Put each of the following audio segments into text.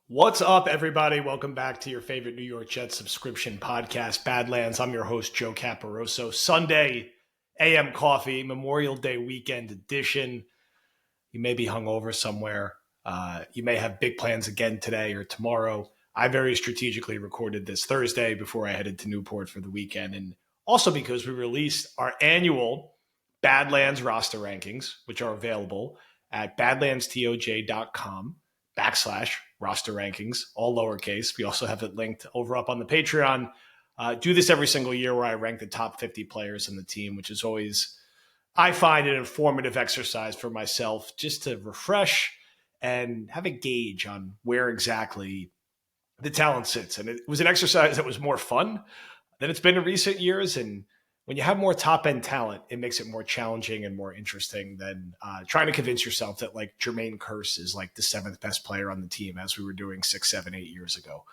What's up, everybody? Welcome back to your favorite New York Jets subscription podcast, Badlands. I'm your host, Joe Caporoso. Sunday AM coffee, Memorial Day weekend edition. You may be hungover somewhere. You may have big plans again today or tomorrow. I very strategically recorded this Thursday before I headed to Newport for the weekend. And also because we released our annual Badlands roster rankings, which are available at badlandstoj.com /roster rankings, all lowercase. We also have it linked over up on the Patreon. Do this every single year where I rank the top 50 players in the team, which is always, I find, an informative exercise for myself just to refresh and have a gauge on where exactly the talent sits. And it was an exercise that was more fun than it's been in recent years. And when you have more top end talent, it makes it more challenging and more interesting than trying to convince yourself that like Jermaine Kearse is like the seventh best player on the team, as we were doing 6, 7, 8 years ago.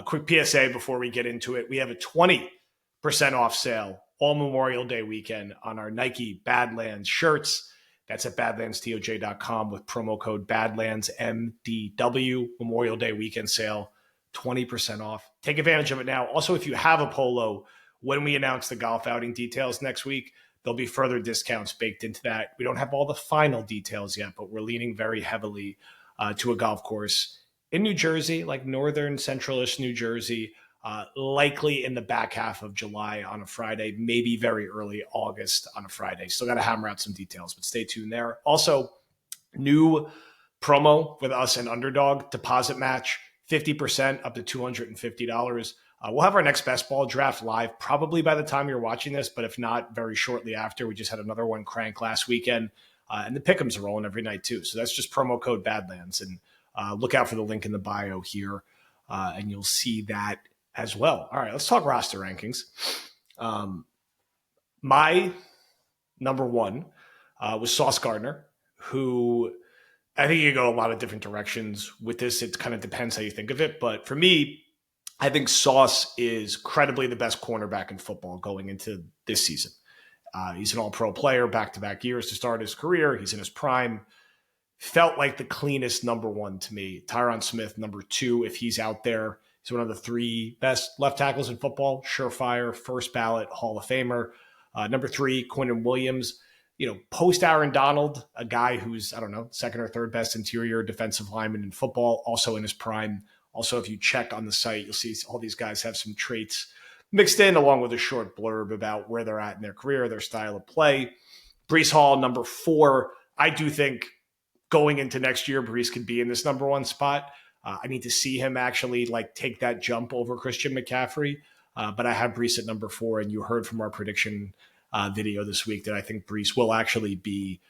Quick PSA before we get into it. We have a 20% off sale all Memorial Day weekend on our Nike Badlands shirts. That's at badlandstoj.com with promo code BadlandsMDW. Memorial Day weekend sale, 20% off. Take advantage of it now. Also, if you have a polo, when we announce the golf outing details next week, there'll be further discounts baked into that. We don't have all the final details yet, but we're leaning very heavily to a golf course in New Jersey, like northern centralish New Jersey, likely in the back half of July on a Friday, maybe very early August on a Friday. Still got to hammer out some details, but stay tuned there. Also, new promo with us and Underdog, deposit match, 50% up to $250. We'll have our next best ball draft live probably by the time you're watching this, but if not, very shortly after. We just had another one crank last weekend, and the pick'ems are rolling every night too. So that's just promo code Badlands, and look out for the link in the bio here, and you'll see that as well. All right, let's talk roster rankings. My number one was Sauce Gardner, who I think you go a lot of different directions with this. It kind of depends how you think of it, but for me, I think Sauce is credibly the best cornerback in football going into this season. He's an all-pro player, back-to-back years to start his career. He's in his prime. Felt like the cleanest number one to me. Tyron Smith, number two, if he's out there. He's one of the three best left tackles in football. Surefire, first ballot, Hall of Famer. Number three, Quinnen Williams. Post Aaron Donald, a guy who's, I don't know, second or third best interior defensive lineman in football, also in his prime. Also, if you check on the site, you'll see all these guys have some traits mixed in along with a short blurb about where they're at in their career, their style of play. Breece Hall, number four. I do think going into next year, Breece could be in this number one spot. I need to see him actually take that jump over Christian McCaffrey. But I have Breece at number four, and you heard from our prediction video this week that I think Breece will actually be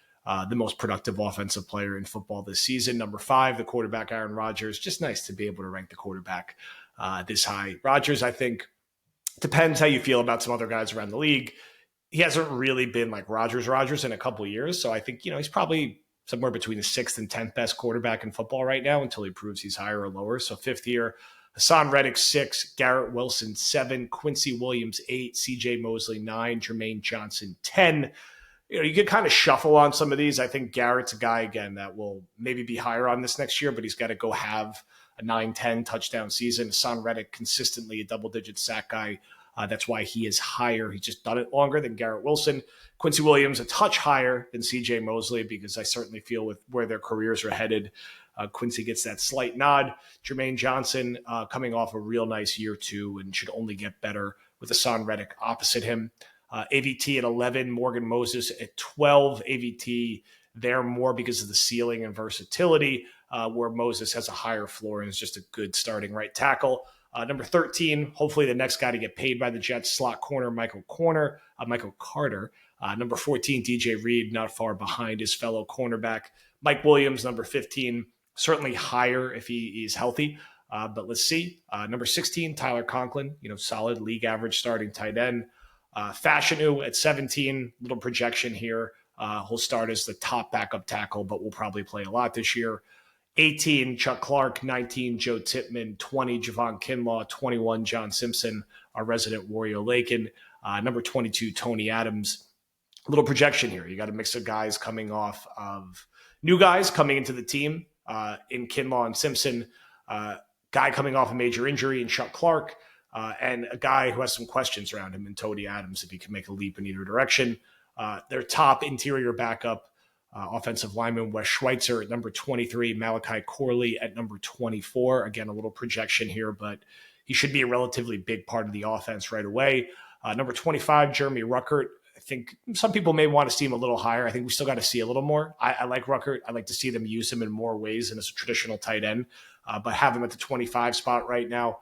the most productive offensive player in football this season. Number five, the quarterback, Aaron Rodgers. Just nice to be able to rank the quarterback this high. Rodgers, I think, depends how you feel about some other guys around the league. He hasn't really been like Rodgers in a couple of years. So I think, he's probably somewhere between the 6th and 10th best quarterback in football right now until he proves he's higher or lower. So fifth year, Hassan Reddick, 6, Garrett Wilson, 7, Quincy Williams, 8, CJ Mosley, 9, Jermaine Johnson, 10. You could kind of shuffle on some of these. I think Garrett's a guy, again, that will maybe be higher on this next year, but he's got to go have a 9-10 touchdown season. Hassan Reddick, consistently a double-digit sack guy. That's why he is higher. He's just done it longer than Garrett Wilson. Quincy Williams, a touch higher than CJ Mosley, because I certainly feel with where their careers are headed, Quincy gets that slight nod. Jermaine Johnson coming off a real nice year, too, and should only get better with Hassan Reddick opposite him. AVT at 11, Morgan Moses at 12. AVT there more because of the ceiling and versatility, where Moses has a higher floor and is just a good starting right tackle. Number 13, hopefully the next guy to get paid by the Jets, slot corner Michael Carter. Number 14, DJ Reed, not far behind his fellow cornerback. Mike Williams, number 15, certainly higher if he is healthy. But let's see. Number 16, Tyler Conklin, solid league average starting tight end. Fashanu at 17, little projection here. He'll start as the top backup tackle, but will probably play a lot this year. 18, Chuck Clark. 19, Joe Tippmann. 20, Javon Kinlaw. 21, John Simpson, our resident Wario Lakin. Number 22, Tony Adams. Little projection here. You got a mix of guys coming off of new guys coming into the team in Kinlaw and Simpson. guy coming off a major injury in Chuck Clark, and a guy who has some questions around him in Tony Adams if he can make a leap in either direction. Their top interior backup offensive lineman, Wes Schweitzer at number 23, Malachi Corley at number 24. Again, a little projection here, but he should be a relatively big part of the offense right away. Number 25, Jeremy Ruckert. I think some people may want to see him a little higher. I think we still got to see a little more. I like Ruckert. I like to see them use him in more ways than as a traditional tight end, but have him at the 25 spot right now.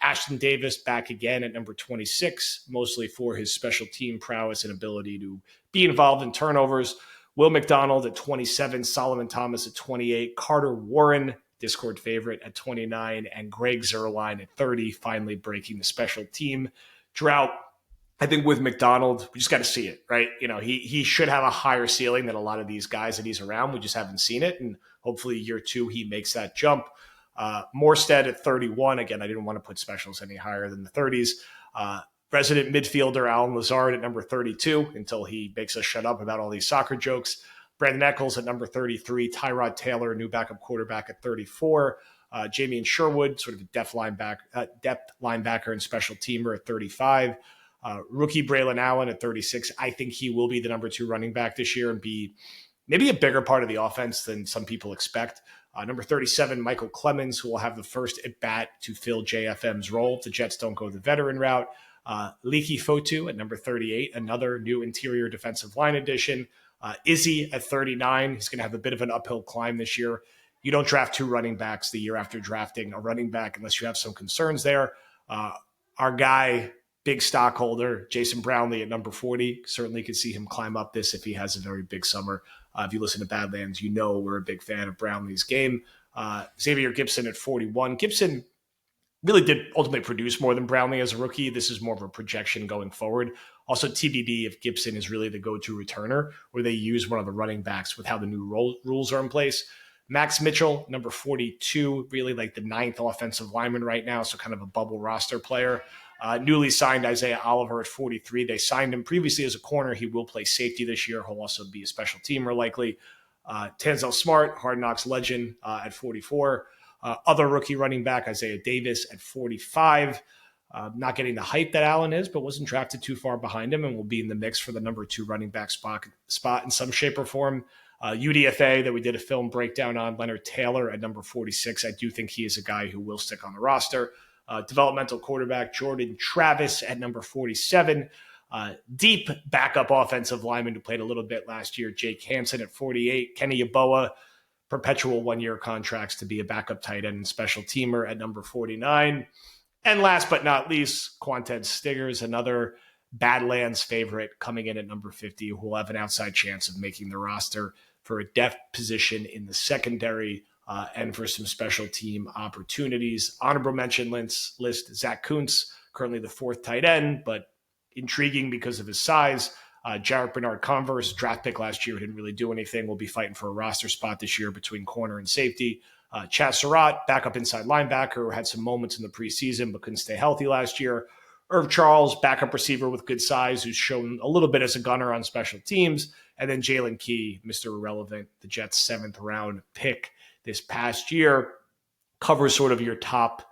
Ashton Davis back again at number 26, mostly for his special team prowess and ability to be involved in turnovers. Will McDonald at 27, Solomon Thomas at 28, Carter Warren, Discord favorite, at 29, and Greg Zuerlein at 30, finally breaking the special team drought. I think with McDonald, we just got to see it, right? He should have a higher ceiling than a lot of these guys that he's around. We just haven't seen it, and hopefully year 2 he makes that jump. Morstead at 31. Again, I didn't want to put specials any higher than the 30s. Resident midfielder Alan Lazard at number 32 until he makes us shut up about all these soccer jokes. Brandon Eccles at number 33. Tyrod Taylor, new backup quarterback, at 34. Jamie and Sherwood, sort of a depth linebacker and special teamer, at 35. Rookie Braylon Allen at 36. I think he will be the number 2 running back this year and be maybe a bigger part of the offense than some people expect. Number 37, Michael Clemens, who will have the first at-bat to fill JFM's role if the Jets don't go the veteran route. Leki Fotu at number 38, another new interior defensive line addition. Izzy at 39. He's going to have a bit of an uphill climb this year. You don't draft 2 running backs the year after drafting a running back unless you have some concerns there. Our guy, big stockholder, Jason Brownlee at number 40. Certainly could see him climb up this if he has a very big summer. If you listen to Badlands, you know we're a big fan of Brownlee's game. Xavier Gipson at 41. Gipson really did ultimately produce more than Brownlee as a rookie. This is more of a projection going forward. Also, TBD if Gipson is really the go-to returner or they use one of the running backs with how the new rules are in place. Max Mitchell, number 42, really like the 9th offensive lineman right now, so kind of a bubble roster player. Newly signed Isaiah Oliver at 43. They signed him previously as a corner. He will play safety this year. He'll also be a special teamer likely. Tanzel Smart, Hard Knocks legend, at 44. Other rookie running back, Isaiah Davis at 45. Not getting the hype that Allen is, but wasn't drafted too far behind him and will be in the mix for the number 2 running back spot in some shape or form. UDFA that we did a film breakdown on, Leonard Taylor at number 46. I do think he is a guy who will stick on the roster. Developmental quarterback Jordan Travis at number 47. Deep backup offensive lineman who played a little bit last year, Jake Hansen at 48. Kenny Yeboah, perpetual 1-year contracts to be a backup tight end and special teamer at number 49. And last but not least, Quanted Stiggers, another Badlands favorite, coming in at number 50, who will have an outside chance of making the roster for a depth position in the secondary and for some special team opportunities. Honorable mention list, Zach Kuntz, currently the 4th tight end, but intriguing because of his size. Jarrett Bernard Converse, draft pick last year, didn't really do anything. We'll be fighting for a roster spot this year between corner and safety. Chaz Surratt, backup inside linebacker, who had some moments in the preseason but couldn't stay healthy last year. Irv Charles, backup receiver with good size, who's shown a little bit as a gunner on special teams. And then Jalen Key, Mr. Irrelevant, the Jets' 7th round pick this past year, covers sort of your top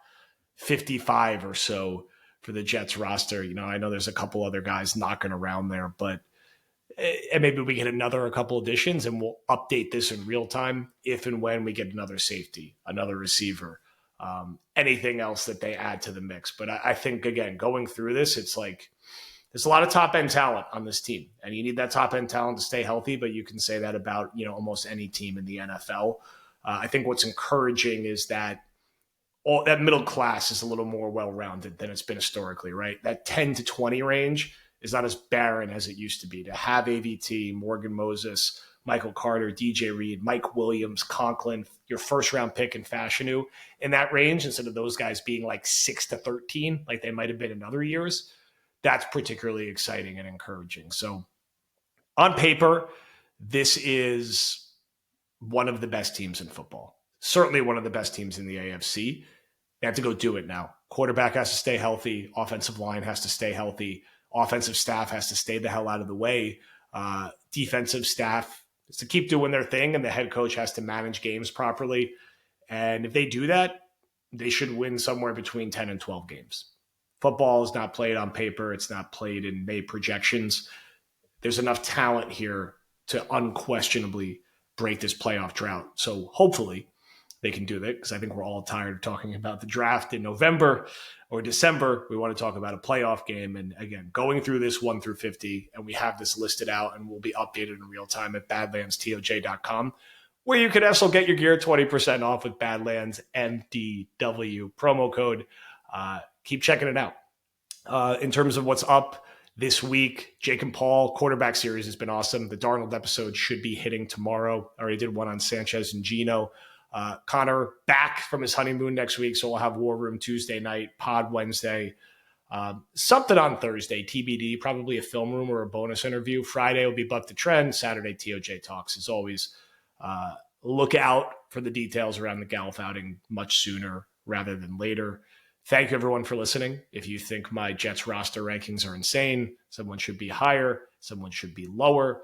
55 or so for the Jets roster. I know there's a couple other guys knocking around there, but and maybe we get a couple additions and we'll update this in real time if and when we get another safety, another receiver, anything else that they add to the mix. But I think, again, going through this, it's like there's a lot of top-end talent on this team, and you need that top-end talent to stay healthy, but you can say that about almost any team in the NFL. I think what's encouraging is that that middle class is a little more well-rounded than it's been historically, right? That 10 to 20 range is not as barren as it used to be. To have AVT, Morgan Moses, Michael Carter, DJ Reed, Mike Williams, Conklin, your first-round pick in Fashanu in that range, instead of those guys being like 6 to 13, like they might have been in other years, that's particularly exciting and encouraging. So on paper, this is one of the best teams in football. Certainly one of the best teams in the AFC. They have to go do it now. Quarterback has to stay healthy. Offensive line has to stay healthy. Offensive staff has to stay the hell out of the way. Defensive staff is to keep doing their thing, and the head coach has to manage games properly. And if they do that, they should win somewhere between 10 and 12 games. Football is not played on paper. It's not played in May projections. There's enough talent here to unquestionably break this playoff drought. So hopefully they can do that, because I think we're all tired of talking about the draft in November or December. We want to talk about a playoff game. And again, going through this 1 through 50, and we have this listed out and will be updated in real time at badlandstoj.com, where you can also get your gear 20% off with Badlands MDW promo code. Keep checking it out. In terms of what's up this week, Jake and Paul quarterback series has been awesome. The Darnold episode should be hitting tomorrow. I already did one on Sanchez and Geno. Connor back from his honeymoon next week, so we'll have War Room Tuesday night, Pod Wednesday, something on Thursday, TBD, probably a film room or a bonus interview. Friday will be Buck the Trend. Saturday, TOJ Talks. As always, look out for the details around the Golf outing much sooner rather than later. Thank you, everyone, for listening. If you think my Jets roster rankings are insane, someone should be higher, someone should be lower,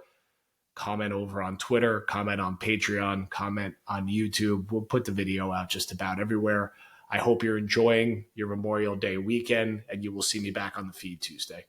comment over on Twitter, comment on Patreon, comment on YouTube. We'll put the video out just about everywhere. I hope you're enjoying your Memorial Day weekend, and you will see me back on the feed Tuesday.